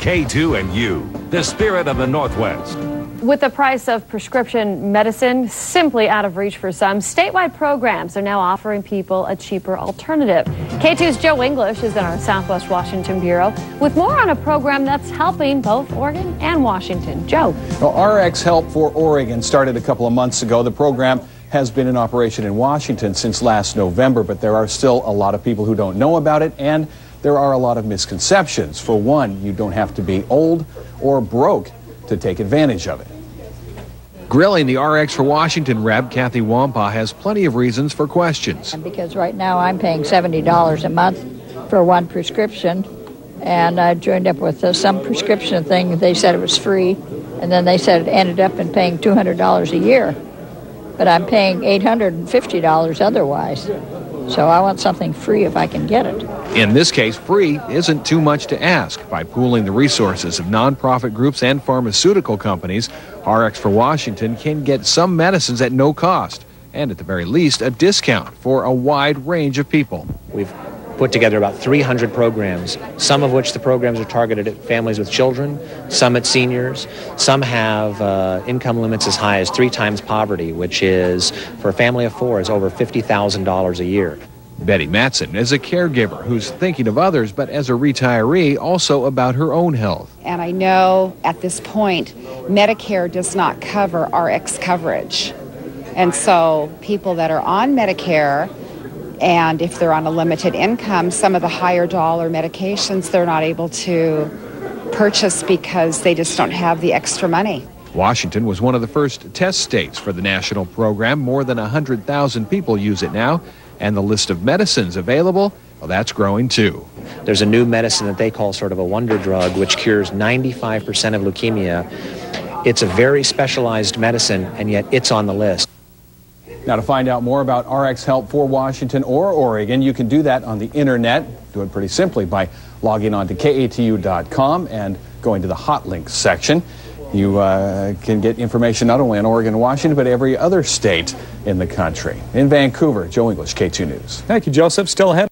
K2 and you, the spirit of the Northwest. With the price of prescription medicine simply out of reach for some, statewide programs are now offering people a cheaper alternative. K2's Joe English is in our Southwest Washington Bureau with more on a program that's helping both Oregon and Washington. Joe. Well, RX Help for Oregon started a couple of months ago. The program has been in operation in Washington since last November, but there are still a lot of people who don't know about it, and there are a lot of misconceptions. For one, you don't have to be old or broke to take advantage of it. Grilling the RX for Washington rep, Kathy Wampa, has plenty of reasons for questions. Because right now I'm paying $70 a month for one prescription, and I joined up with some prescription thing. They said it was free, and then they said it ended up in paying $200 a year. But I'm paying $850 otherwise. So I want something free if I can get it. In this case, free isn't too much to ask. By pooling the resources of nonprofit groups and pharmaceutical companies, RX for Washington can get some medicines at no cost, and at the very least, a discount for a wide range of people. We've put together about 300 programs, some of which the programs are targeted at families with children, some at seniors. Some have income limits as high as 3 times poverty, which is, for a family of 4, is over $50,000 a year. Betty Matson is a caregiver who's thinking of others, but as a retiree, also about her own health. And I know at this point, Medicare does not cover RX coverage. And so people that are on Medicare, and if they're on a limited income, some of the higher dollar medications they're not able to purchase because they just don't have the extra money. Washington was one of the first test states for the national program. More than 100,000 people use it now, and the list of medicines available, well, that's growing too. There's a new medicine that they call sort of a wonder drug, which cures 95% of leukemia. It's a very specialized medicine, and yet it's on the list. Now, to find out more about RX Help for Washington or Oregon, you can do that on the internet. Do it pretty simply by logging on to KATU.com and going to the hot links section. You can get information not only on Oregon and Washington, but every other state in the country. In Vancouver, Joe English, K2 News. Thank you, Joseph. Still ahead.